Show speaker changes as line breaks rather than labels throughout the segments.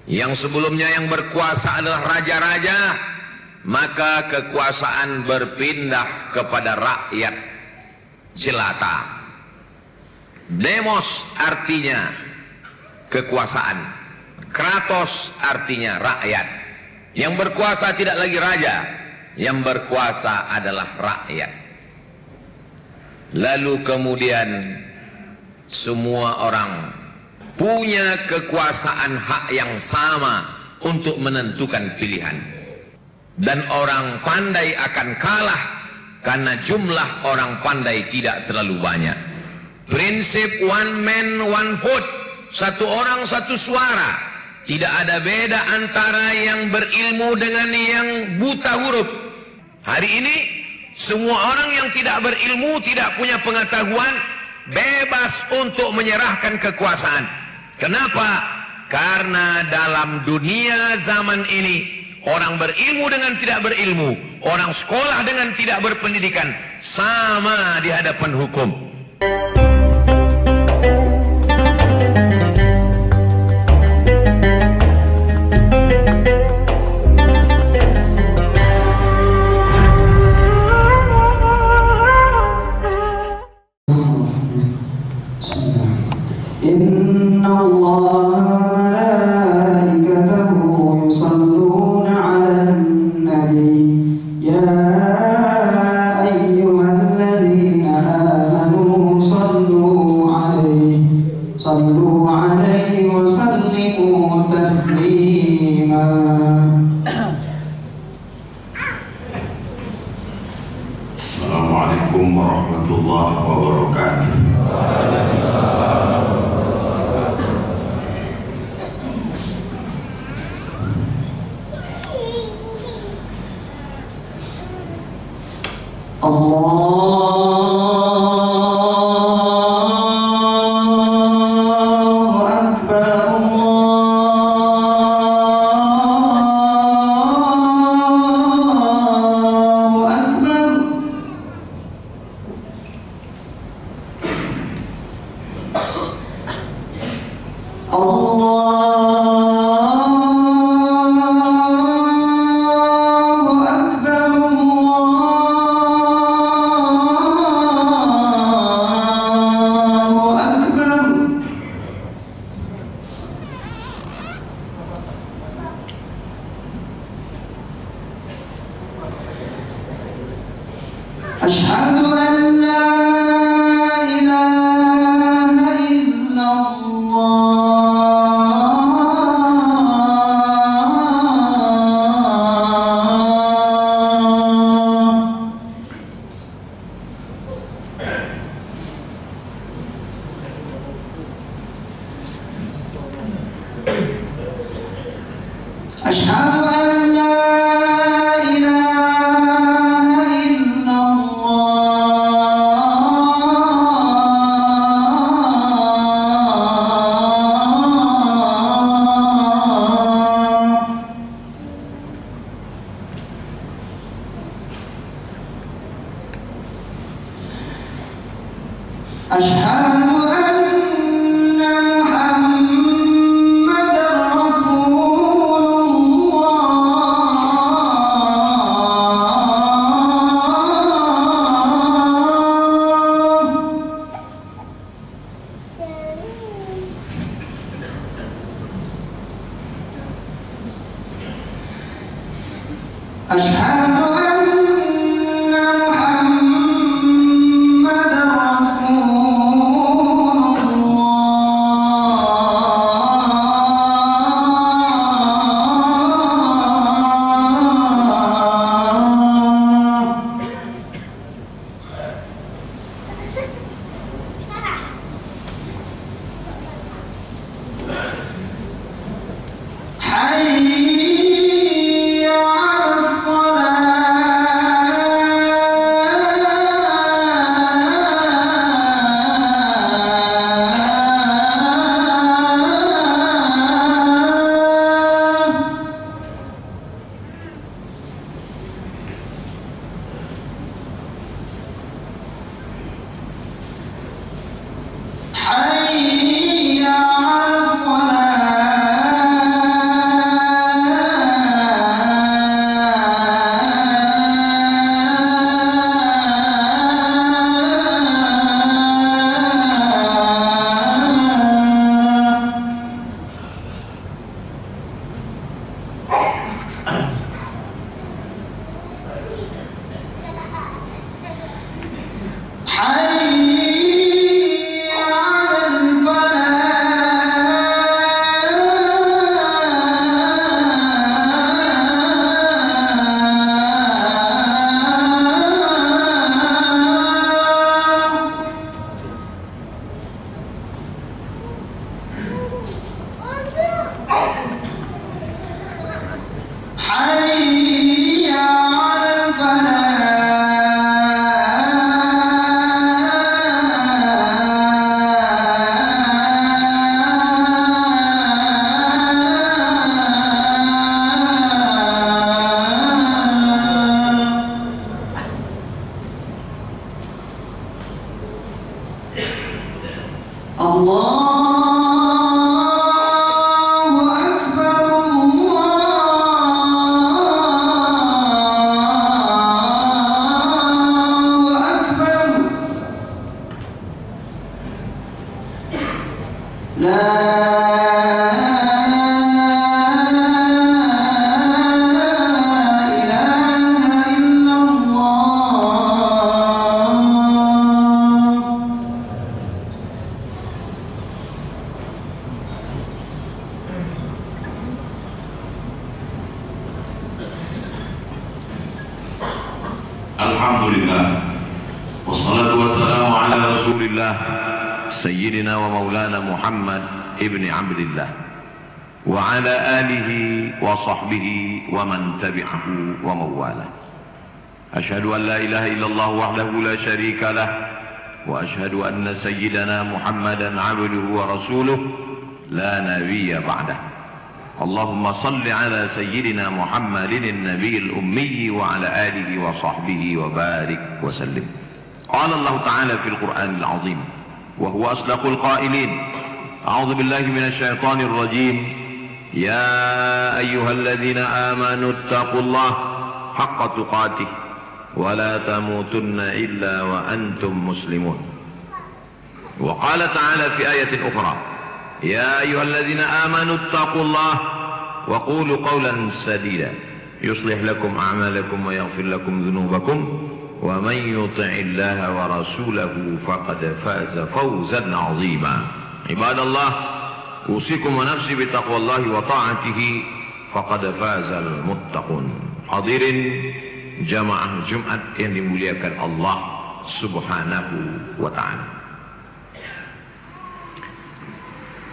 Yang sebelumnya yang berkuasa adalah raja-raja, maka kekuasaan berpindah kepada rakyat jelata. Demos artinya kekuasaan, kratos artinya rakyat. Yang berkuasa tidak lagi raja, yang berkuasa adalah rakyat. Lalu kemudian semua orang punya kekuasaan hak yang sama untuk menentukan pilihan. Dan orang pandai akan kalah karena jumlah orang pandai tidak terlalu banyak. Prinsip one man one vote, satu orang satu suara. Tidak ada beda antara yang berilmu dengan yang buta huruf. Hari ini semua orang yang tidak berilmu, tidak punya pengetahuan, bebas untuk menyerahkan kekuasaan. Kenapa? Karena dalam dunia zaman ini, orang berilmu dengan tidak berilmu, orang sekolah dengan tidak berpendidikan, sama di hadapan hukum.
Inna Allah malaikatahu yusalluna 'alan nabi ya ayyuhalladzina amanu sallu 'alaihi wa sallimu taslima.
Assalamualaikum warahmatullahi wabarakatuh.
Allahu Akbar, Allahu Akbar. Asyhadu an la ilaha illallah. Asyhadu an la Asyhadu anna Muhammadar Rasulullah. Asyhadu anna Muhammadar Hayya 'alas salah.
Alhamdulillah. Wassalatu wassalamu ala Rasulillah Sayyidina wa maulana Muhammad ibni Abdillah wa ala alihi wa sahbihi wa man tabi'ahu wa mawalah. Ashhadu an la ilaha illallah wahdahu la syarika lah wa ashhadu anna sayyidana Muhammadan abduhu wa rasuluh la nabiyya ba'dah. Allahumma salli ala sayyidina Muhammadin an-nabiyil ummi wa ala alihi wa sahbihi wa barik wa sallim. Qala Allah ta'ala fil Qur'anil azim wa huwa asdaqul qailin. A'udzu billahi minasy syaithanir rajim. Ya ayyuhalladzina amanu taqullaha haqqa tuqatih wa la tamutunna illa wa antum muslimun. Wa qala ta'ala fi ayatin ukhra. Ya ayyuhalladzina amanu taqullaha wa qulu qawlan sadida yuslih lakum a'malakum wa yaghfir lakum dhunubakum wa man yuti'illaha wa rasulahu faqad faza fawzan 'azima. Ibadallah, usikum wa nafsi bi taqwallahi wa ta'atihi faqad fazal muttaqun. Hadirin jamaah Jumat yang dimuliakan Allah Subhanahu wa ta'ala.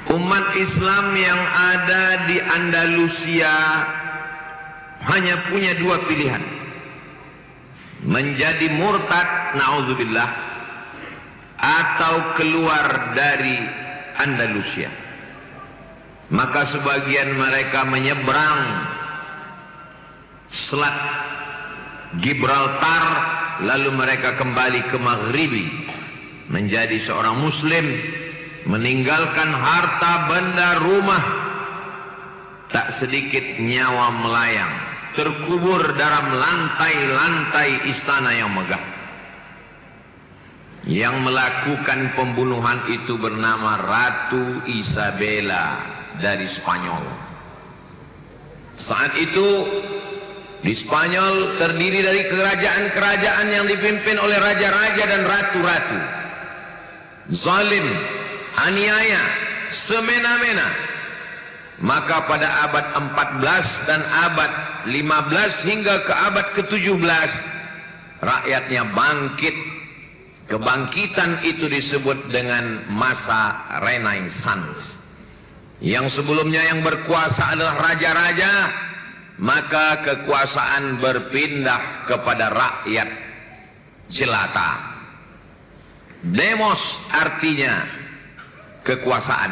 Umat Islam yang ada di Andalusia hanya punya dua pilihan: menjadi murtad, na'udzubillah, atau keluar dari Andalusia. Maka sebagian mereka menyeberang Selat Gibraltar, lalu mereka kembali ke Maghribi menjadi seorang muslim, meninggalkan harta benda rumah, tak sedikit nyawa melayang, terkubur dalam lantai-lantai istana yang megah. Yang melakukan pembunuhan itu bernama Ratu Isabella dari Spanyol. Saat itu di Spanyol terdiri dari kerajaan-kerajaan yang dipimpin oleh raja-raja dan ratu-ratu. Zalim, aniaya, semena-mena. Maka pada abad 14 dan abad 15 hingga ke abad ke-17 rakyatnya bangkit. Kebangkitan itu disebut dengan masa Renaissance. Yang sebelumnya yang berkuasa adalah raja-raja, maka kekuasaan berpindah kepada rakyat jelata. Demos artinya kekuasaan,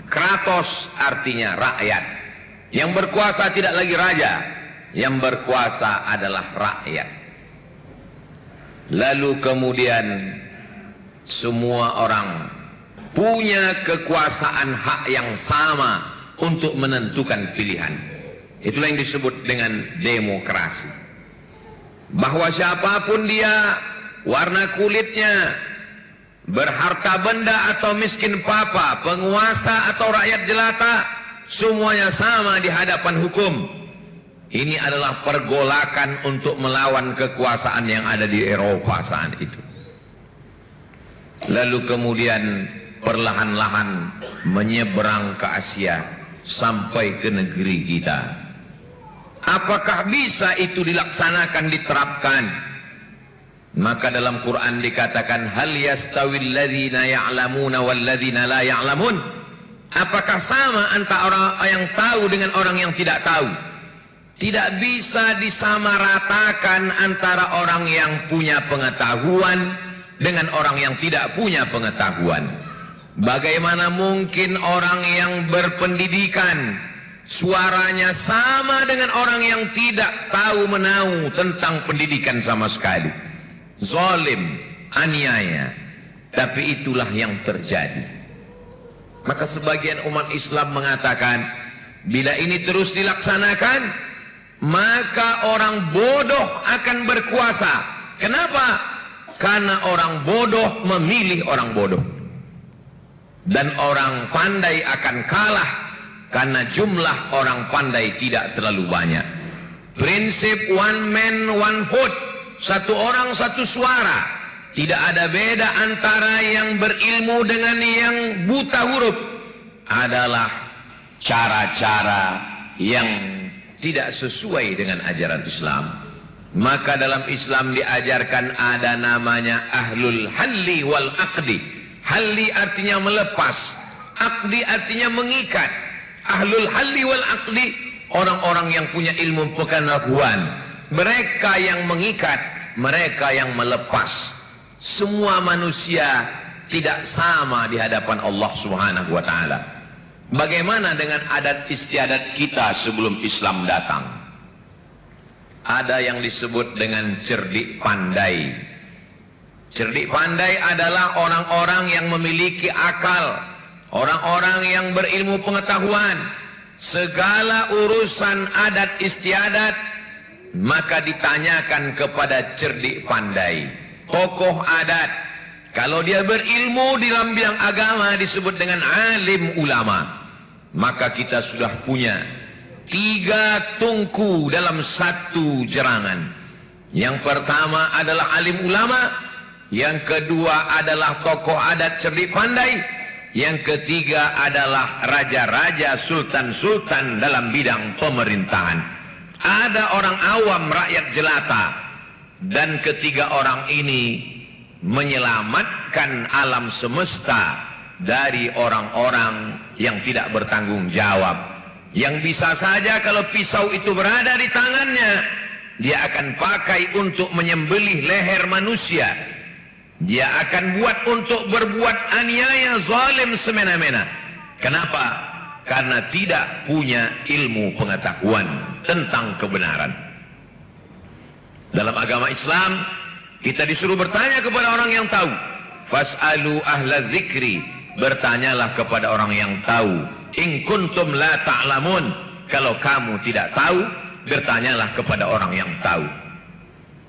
kratos artinya rakyat. Yang berkuasa tidak lagi raja, yang berkuasa adalah rakyat. Lalu kemudian semua orang punya kekuasaan hak yang sama untuk menentukan pilihan. Itulah yang disebut dengan demokrasi. Bahwa siapapun dia, warna kulitnya, berharta benda atau miskin papa, penguasa atau rakyat jelata, semuanya sama di hadapan hukum. Ini adalah pergolakan untuk melawan kekuasaan yang ada di Eropa saat itu. Lalu kemudian perlahan-lahan menyeberang ke Asia sampai ke negeri kita. Apakah bisa itu dilaksanakan, diterapkan? Maka dalam Quran dikatakan, hal yastawil ladzina ya'lamuna wal ladzina la ya'lamun? Apakah sama antara orang yang tahu dengan orang yang tidak tahu? Tidak bisa disamaratakan antara orang yang punya pengetahuan dengan orang yang tidak punya pengetahuan. Bagaimana mungkin orang yang berpendidikan suaranya sama dengan orang yang tidak tahu menahu tentang pendidikan sama sekali? Zalim, aniaya. Tapi itulah yang terjadi. Maka sebagian umat Islam mengatakan, bila ini terus dilaksanakan, maka orang bodoh akan berkuasa. Kenapa? Karena orang bodoh memilih orang bodoh, dan orang pandai akan kalah karena jumlah orang pandai tidak terlalu banyak. Prinsip one man one vote, satu orang satu suara. Tidak ada beda antara yang berilmu dengan yang buta huruf. Adalah cara-cara yang tidak sesuai dengan ajaran Islam.
Maka dalam Islam diajarkan ada namanya ahlul halli wal aqdi. Halli artinya melepas, aqdi artinya mengikat. Ahlul halli wal aqdi, orang-orang yang punya ilmu pengetahuan. Mereka yang mengikat, mereka yang melepas. Semua manusia tidak sama di hadapan Allah Subhanahu wa taala. Bagaimana dengan adat istiadat kita sebelum Islam datang? Ada yang disebut dengan cerdik pandai. Cerdik pandai adalah orang-orang yang memiliki akal, orang-orang yang berilmu pengetahuan. Segala urusan adat istiadat maka ditanyakan kepada cerdik pandai, tokoh adat. Kalau dia berilmu di dalam bidang agama disebut dengan alim ulama. Maka kita sudah punya 3 tungku dalam 1 jerangan. Yang pertama adalah alim ulama, yang kedua adalah tokoh adat cerdik pandai, yang ketiga adalah raja-raja, sultan-sultan dalam bidang pemerintahan. Ada orang awam, rakyat jelata, dan ketiga orang ini menyelamatkan alam semesta dari orang-orang yang tidak bertanggung jawab, yang bisa saja kalau pisau itu berada di tangannya, dia akan pakai untuk menyembelih leher manusia. Dia akan buat untuk berbuat aniaya, zalim semena-mena. Kenapa? Karena tidak punya ilmu pengetahuan tentang kebenaran. Dalam agama Islam kita disuruh bertanya kepada orang yang tahu. Fas'alu ahla dzikri, bertanyalah kepada orang yang tahu. In kuntum la ta'lamun, kalau kamu tidak tahu, bertanyalah kepada orang yang tahu.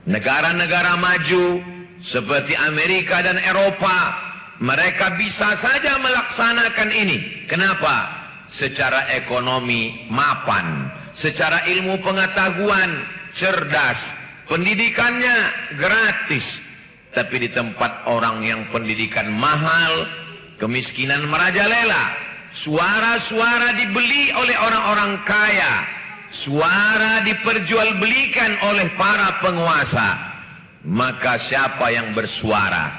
Negara-negara maju seperti Amerika dan Eropa, mereka bisa saja melaksanakan ini. Kenapa? Secara ekonomi mapan, secara ilmu pengetahuan cerdas, pendidikannya gratis. Tapi di tempat orang yang pendidikan mahal, kemiskinan merajalela, suara-suara dibeli oleh orang-orang kaya, suara diperjualbelikan oleh para penguasa. Maka siapa yang bersuara?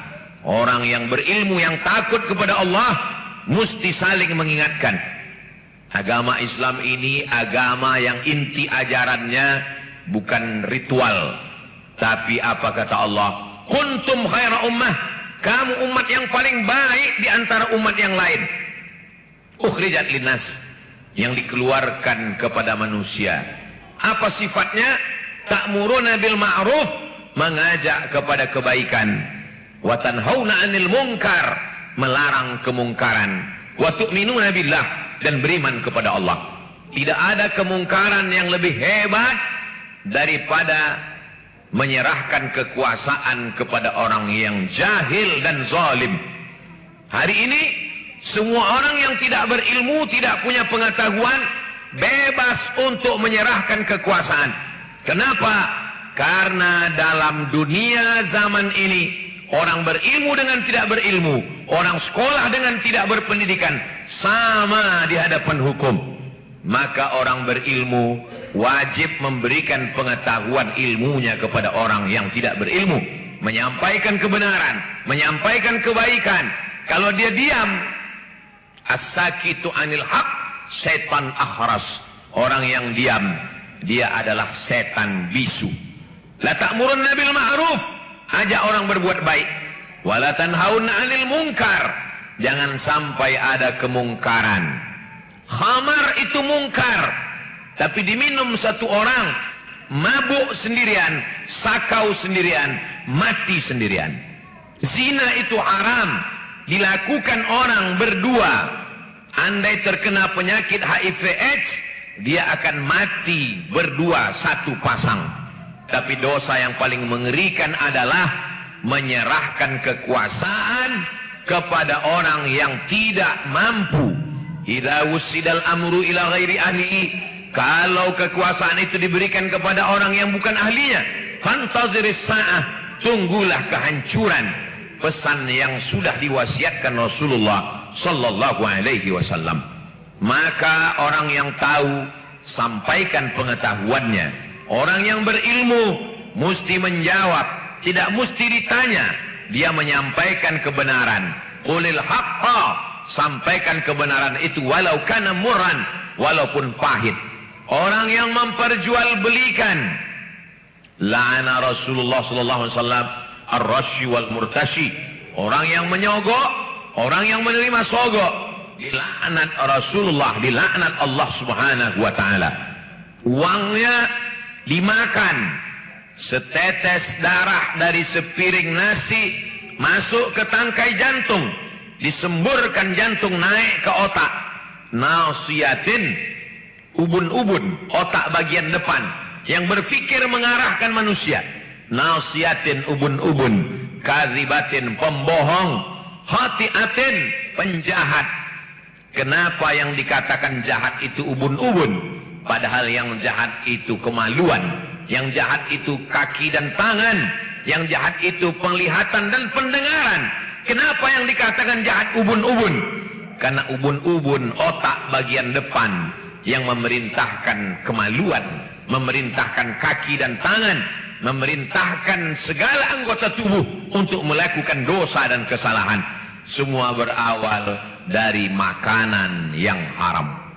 Orang yang berilmu, yang takut kepada Allah, mesti saling mengingatkan. Agama Islam ini agama yang inti ajarannya bukan ritual, tapi apa kata Allah? Kuntum khaira ummah, kamu umat yang paling baik di antara umat yang lain. Ukhrijat linnas, yang dikeluarkan kepada manusia. Apa sifatnya? Ta'muruna bil ma'ruf, mengajak kepada kebaikan. Wa tanhauna 'anil munkar, melarang kemungkaran. Wa tu'minuna billah, dan beriman kepada Allah. Tidak ada kemungkaran yang lebih hebat daripada menyerahkan kekuasaan kepada orang yang jahil dan zalim. Hari ini semua orang yang tidak berilmu, tidak punya pengetahuan, bebas untuk menyerahkan kekuasaan. Kenapa? Karena dalam dunia zaman ini, orang berilmu dengan tidak berilmu, orang sekolah dengan tidak berpendidikan, sama di hadapan hukum. Maka orang berilmu wajib memberikan pengetahuan ilmunya kepada orang yang tidak berilmu, menyampaikan kebenaran, menyampaikan kebaikan. Kalau dia diam, as-sakitu anil haq setan akhras, orang yang diam dia adalah setan bisu. La ta'murunna bil ma'ruf, ajak orang berbuat baik. Wa la tanhauna 'anil munkar, jangan sampai ada kemungkaran. Khamar itu mungkar, tapi diminum satu orang, mabuk sendirian, sakau sendirian, mati sendirian. Zina itu haram, dilakukan orang berdua. Andai terkena penyakit HIV/AIDS, dia akan mati berdua, satu pasang. Tapi dosa yang paling mengerikan adalah menyerahkan kekuasaan kepada orang yang tidak mampu. Idza wusidal amru ila ghairi ahlihi, kalau kekuasaan itu diberikan kepada orang yang bukan ahlinya, fantaziris sa'ah, tunggulah kehancuran. Pesan yang sudah diwasiatkan Rasulullah sallallahu alaihi wasallam. Maka orang yang tahu, sampaikan pengetahuannya. Orang yang berilmu, mesti menjawab, tidak mesti ditanya. Dia menyampaikan kebenaran. Qulil haqqa, sampaikan kebenaran itu walau kana murran, walaupun pahit. Orang yang memperjualbelikan, la'ana Rasulullah sallallahu alaihi wasallam ar-rashi wal murtashi, orang yang menyogok, orang yang menerima sogok, dilaknat Rasulullah, dilaknat Allah Subhanahu wa taala. Uangnya dimakan, setetes darah dari sepiring nasi masuk ke tangkai jantung, disemburkan jantung naik ke otak. Nasiyatin, ubun-ubun, otak bagian depan yang berfikir mengarahkan manusia. Nasiyatin, ubun-ubun. Kadzibatin, pembohong. Khati'atin, penjahat. Kenapa yang dikatakan jahat itu ubun-ubun? Padahal yang jahat itu kemaluan, yang jahat itu kaki dan tangan, yang jahat itu penglihatan dan pendengaran. Kenapa yang dikatakan jahat ubun-ubun? Karena ubun-ubun otak bagian depan yang memerintahkan kemaluan, memerintahkan kaki dan tangan, memerintahkan segala anggota tubuh untuk melakukan dosa dan kesalahan. Semua berawal dari makanan yang haram.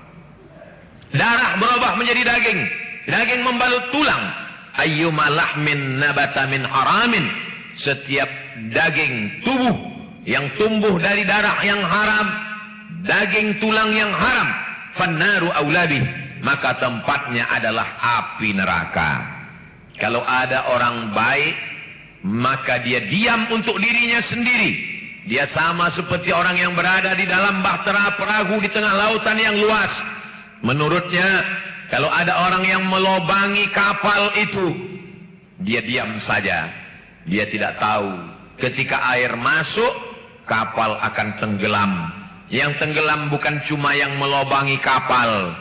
Darah berubah menjadi daging, daging membalut tulang. Ayyuma lahmin nabata min haramin, setiap daging tubuh yang tumbuh dari darah yang haram, daging tulang yang haram, fannaru aulabih, maka tempatnya adalah api neraka. Kalau ada orang baik, maka dia diam untuk dirinya sendiri. Dia sama seperti orang yang berada di dalam bahtera perahu di tengah lautan yang luas. Menurutnya, kalau ada orang yang melobangi kapal itu, dia diam saja. Dia tidak tahu ketika air masuk, kapal akan tenggelam. Yang tenggelam bukan cuma yang melobangi kapal,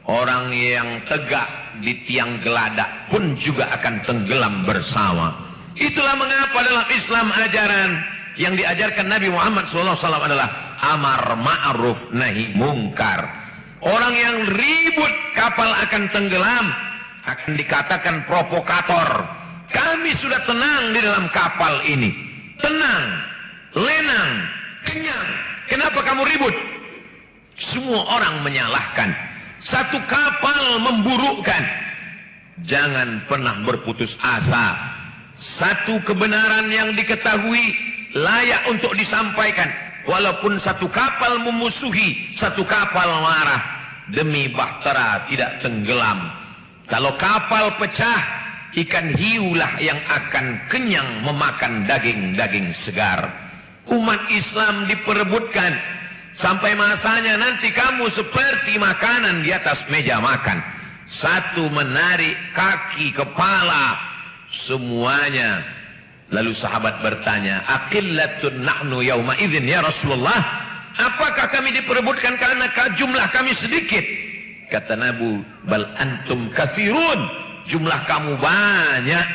orang yang tegak di tiang geladak pun juga akan tenggelam bersama. Itulah mengapa dalam Islam ajaran yang diajarkan Nabi Muhammad SAW adalah amar ma'ruf nahi mungkar. Orang yang ribut kapal akan tenggelam akan dikatakan provokator. Kami sudah tenang di dalam kapal ini, tenang, lenang, kenyang. Kenapa kamu ribut? Semua orang menyalahkan. Satu kapal memburukkan. Jangan pernah berputus asa. Satu kebenaran yang diketahui layak untuk disampaikan. Walaupun satu kapal memusuhi, satu kapal marah, demi bahtera tidak tenggelam. Kalau kapal pecah, ikan hiulah yang akan kenyang memakan daging-daging segar. Umat Islam diperebutkan sampai masanya nanti kamu seperti makanan di atas meja makan. Satu menarik kaki, kepala, semuanya. Lalu sahabat bertanya, aqillatun nahnu yauma idzin ya Rasulullah? Apakah kami diperebutkan karena jumlah kami sedikit? Kata Nabi, bal antum katsirun, jumlah kamu banyak.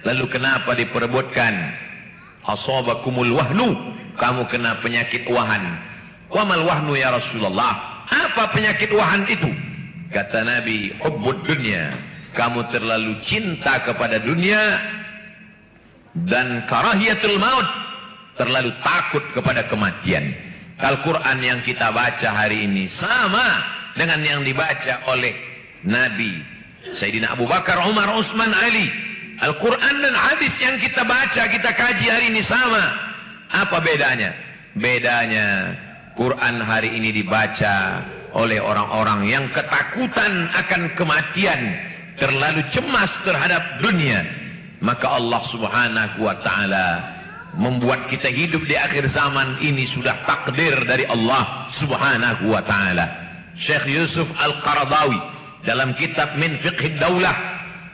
Lalu kenapa diperebutkan? Asabakumul wahnu, kamu kena penyakit wahan. Wa mal wahnu ya Rasulullah? Apa penyakit wahan itu? Kata Nabi, hubbud dunya, kamu terlalu cinta kepada dunia, dan karahiyatul maut, terlalu takut kepada kematian. Al-Quran yang kita baca hari ini sama dengan yang dibaca oleh Nabi Sayyidina Abu Bakar, Umar, Utsman, Ali. Al-Quran dan hadis yang kita baca, kita kaji hari ini sama. Apa bedanya? Bedanya Quran hari ini dibaca oleh orang-orang yang ketakutan akan kematian, terlalu cemas terhadap dunia. Maka Allah Subhanahu wa ta'ala membuat kita hidup di akhir zaman ini sudah takdir dari Allah Subhanahu wa ta'ala. Syekh Yusuf Al-Qaradawi dalam kitab Min Fiqhid Daulah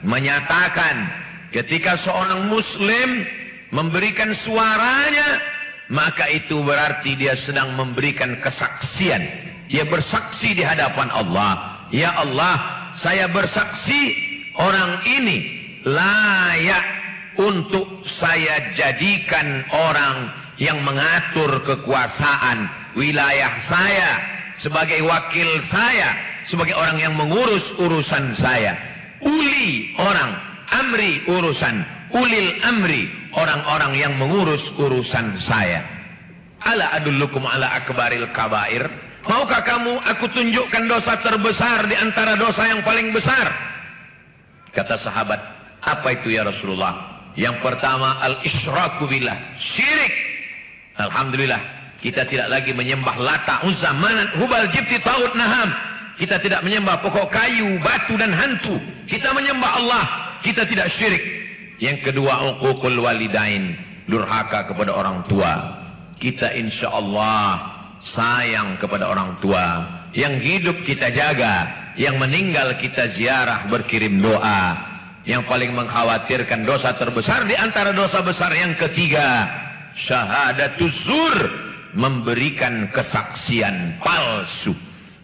menyatakan, ketika seorang muslim memberikan suaranya, maka itu berarti dia sedang memberikan kesaksian. Dia bersaksi di hadapan Allah, ya Allah, saya bersaksi orang ini layak untuk saya jadikan orang yang mengatur kekuasaan wilayah saya, sebagai wakil saya, sebagai orang yang mengurus urusan saya. Uli orang, amri, urusan ulil amri, orang-orang yang mengurus urusan saya. Ala adullukum ala akbaril kabair, maukah kamu aku tunjukkan dosa terbesar di antara dosa yang paling besar? Kata sahabat, apa itu ya Rasulullah? Yang pertama, al-isyraku billah, syirik. Alhamdulillah, kita tidak lagi menyembah Lata, Uzza, Manat, Hubal, Jibti, Taut, Naham. Kita tidak menyembah pokok kayu, batu dan hantu. Kita menyembah Allah, kita tidak syirik. Yang kedua, uququl walidain, durhaka kepada orang tua. Kita insya Allah sayang kepada orang tua. Yang hidup kita jaga, yang meninggal kita ziarah, berkirim doa. Yang paling mengkhawatirkan dosa terbesar di antara dosa besar yang ketiga, syahadatuz zur, memberikan kesaksian palsu.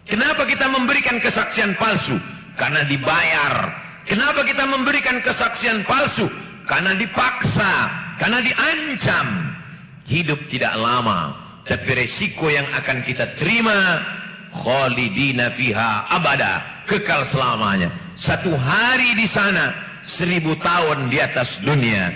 Kenapa kita memberikan kesaksian palsu? Karena dibayar. Kenapa kita memberikan kesaksian palsu? Karena dipaksa, karena diancam. Hidup tidak lama, tapi resiko yang akan kita terima, khalidina fiha abada, kekal selamanya. Satu hari di sana, 1000 tahun di atas dunia.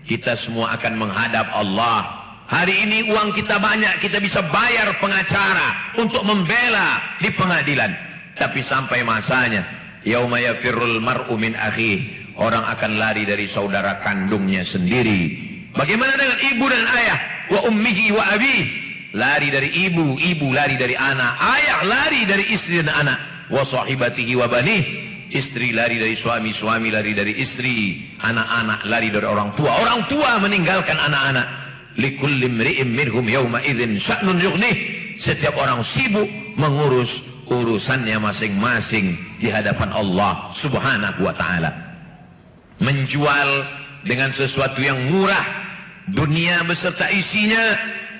Kita semua akan menghadap Allah. Hari ini uang kita banyak, kita bisa bayar pengacara untuk membela di pengadilan. Tapi sampai masanya, yauma yafirrul mar'u min akhihi, orang akan lari dari saudara kandungnya sendiri. Bagaimana dengan ibu dan ayah? Wa ummihi wa abi, lari dari ibu, ibu lari dari anak, ayah lari dari istri dan anak. Wa sahibatihi wa banih, istri lari dari suami, suami lari dari istri, anak-anak lari dari orang tua meninggalkan anak-anak. Likulli imri'in minhum yawma idzin sya'nun yughnih, setiap orang sibuk mengurus urusannya masing-masing di hadapan Allah Subhanahu wa taala. Menjual dengan sesuatu yang murah, dunia beserta isinya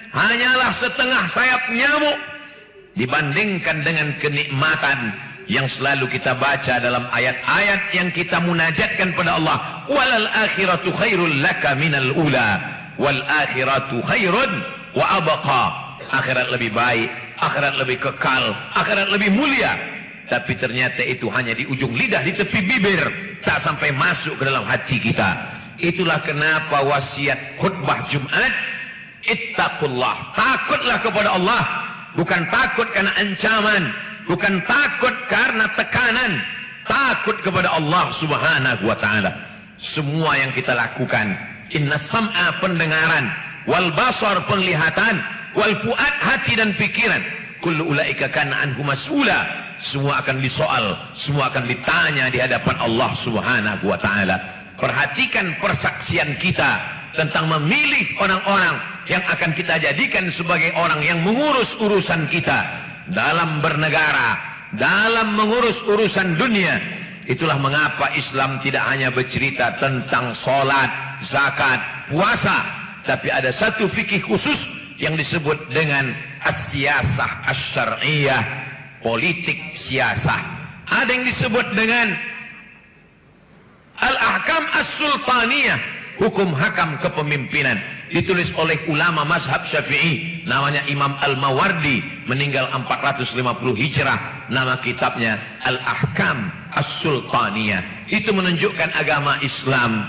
hanyalah setengah sayap nyamuk dibandingkan dengan kenikmatan yang selalu kita baca dalam ayat-ayat yang kita munajatkan pada Allah. Walal akhiratu khairul laka minal ula, wal akhiratu khairun wa abqa. Akhirat lebih baik, akhirat lebih kekal, akhirat lebih mulia. Tapi ternyata itu hanya di ujung lidah, di tepi bibir, tak sampai masuk ke dalam hati kita. Itulah kenapa wasiat khutbah Jumat, ittaqullah, takutlah kepada Allah. Bukan takut karena ancaman, bukan takut karena tekanan, takut kepada Allah Subhanahu wa taala. Semua yang kita lakukan, inna sam'a, pendengaran, wal basar, penglihatan, wal fuad, hati dan pikiran, kullu ulaika kana anhu mas'ula, semua akan disoal, semua akan ditanya di hadapan Allah Subhanahu wa taala. Perhatikan persaksian kita tentang memilih orang-orang yang akan kita jadikan sebagai orang yang mengurus urusan kita dalam bernegara, dalam mengurus urusan dunia. Itulah mengapa Islam tidak hanya bercerita tentang sholat, zakat, puasa, tapi ada satu fikih khusus yang disebut dengan as-siyasah asy-syar'iyyah, politik siasah. Ada yang disebut dengan al-ahkam as-sultaniyah, hukum hakam kepemimpinan, ditulis oleh ulama mazhab Syafi'i, namanya Imam Al-Mawardi, meninggal 450 Hijrah. Nama kitabnya Al-Ahkam As-Sultaniyah. Itu menunjukkan agama Islam,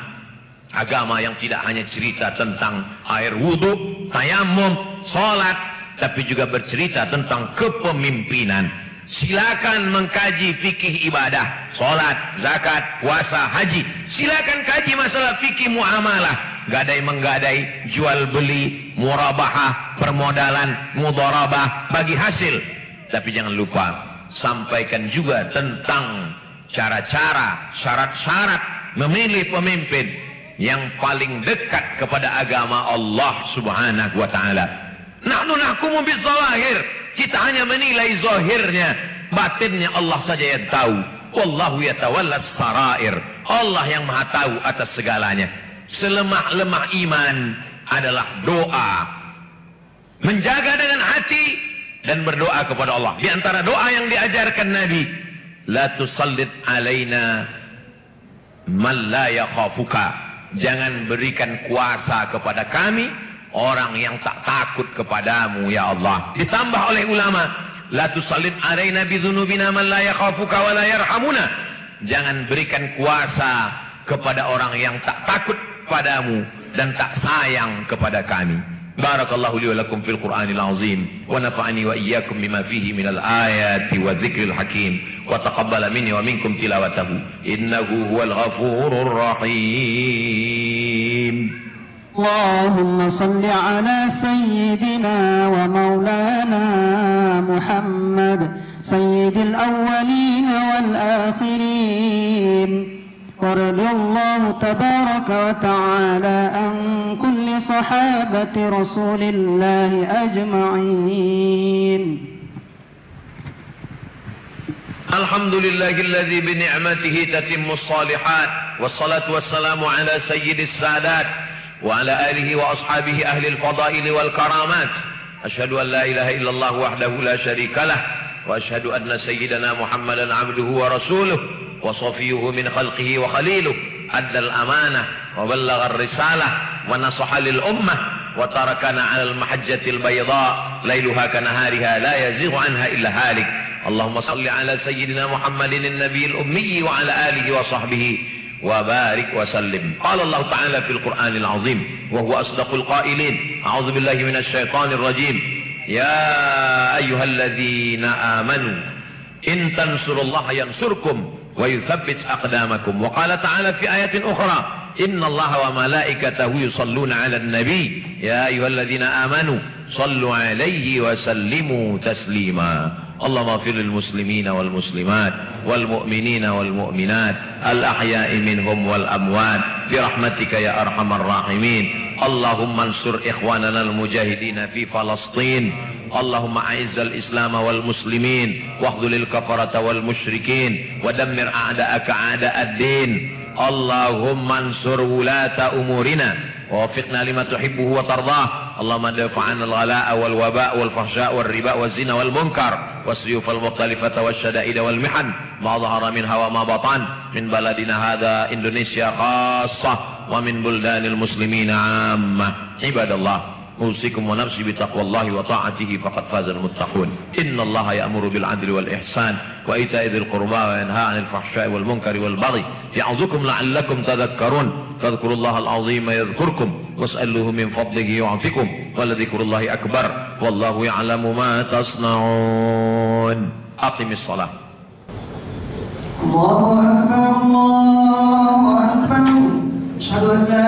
agama yang tidak hanya cerita tentang air wudhu, tayamum, sholat, tapi juga bercerita tentang kepemimpinan. Silakan mengkaji fikih ibadah, sholat, zakat, puasa, haji. Silakan kaji masalah fikih muamalah, gadai menggadai, jual beli, murabahah, permodalan, mudharabah, bagi hasil. Tapi jangan lupa sampaikan juga tentang cara-cara, syarat-syarat memilih pemimpin yang paling dekat kepada agama Allah Subhanahu wa taala. Nahnu nahkumu bizawahir, kita hanya menilai zahirnya, batinnya Allah saja yang tahu. Wallahu yatawallas sarair, Allah yang maha tahu atas segalanya. Selemah-lemah iman adalah doa, menjaga dengan hati dan berdoa kepada Allah. Di antara doa yang diajarkan Nabi, la tusallit alaina man la yakhafuka, jangan berikan kuasa kepada kami orang yang tak takut kepadamu ya Allah. Ditambah oleh ulama, la tusallit alaina bidzunubina man la yakhafuka wa la yarhamuna, jangan berikan kuasa kepada orang yang tak takut padamu dan tak sayang kepada kami. Barakallahu li wa lakum fil Qur'anil azim wa nafa'ani wa iyyakum bima fihi minal ayati wa dzikril hakim wa taqabbala minni wa minkum tilawatahu innahu huwal ghafurur rahim.
اللهم صل على سيدنا ومولانا محمد سيد الأولين والآخرين ورضي الله تبارك وتعالى عن كل صحابة رسول الله أجمعين.
الحمد لله الذي بنعمته تتم الصالحات والصلاة والسلام على سيد السادات وعلى آله وأصحابه أهل الفضائل والكرامات. أشهد أن لا إله إلا الله وحده لا شريك له وأشهد أن سيدنا محمدا عبده ورسوله وصفيه من خلقه وخليله أدى الأمانة وبلغ الرسالة ونصح للأمة وتركنا على المحجة البيضاء ليلها كنهارها لا يزيغ عنها إلا هالك. اللهم صل على سيدنا محمد النبي الأمي وعلى آله وصحبه وبارك وسلم. قال الله تعالى في القرآن العظيم وهو أصدق القائلين: أعوذ بالله من الشيطان الرجيم. يا أيها الذين آمنوا إن تنصروا الله ينصركم ويثبت أقدامكم. وقال تعالى في آية أخرى: إن الله وملائكته يصلون على النبي يا أيها الذين آمنوا صلوا عليه وسلموا تسليما. اللهم اغفر للمسلمين والمسلمات والمؤمنين والمؤمنات الأحياء منهم والأموات برحمتك يا أرحم الراحمين. اللهم انصر إخواننا المجاهدين في فلسطين. اللهم أعز الإسلام والمسلمين واخذل الكفرة والمشركين ودمر أعداءك أعداء الدين. اللهم انصر ولاة أمورنا ووفقنا لما تحبه وترضاه. اللهم ادفع عنا الغلاء والوباء والفحشاء والربا والزنا والمنكر والسيوف المختلفة والشدائد والمحن ما ظهر منها وما بطن من بلدنا هذا إندونيسيا خاصة ومن بلدان المسلمين عامة. عباد الله، أوصيكم ونفسي بتقوى الله وطاعته فقد فاز المتقون. إن الله يأمر بالعدل والإحسان وإيتاء ذي القربى وينهى عن الفحشاء والمنكر والبغي يعظكم لعلكم تذكرون. فاذكروا الله العظيم يذكركم واسألوه من فضله يعطكم ولذكر الله أكبر والله يعلم ما تصنعون. أقم الصلاة.
الله أكبر الله أكبر. أشهد أن لا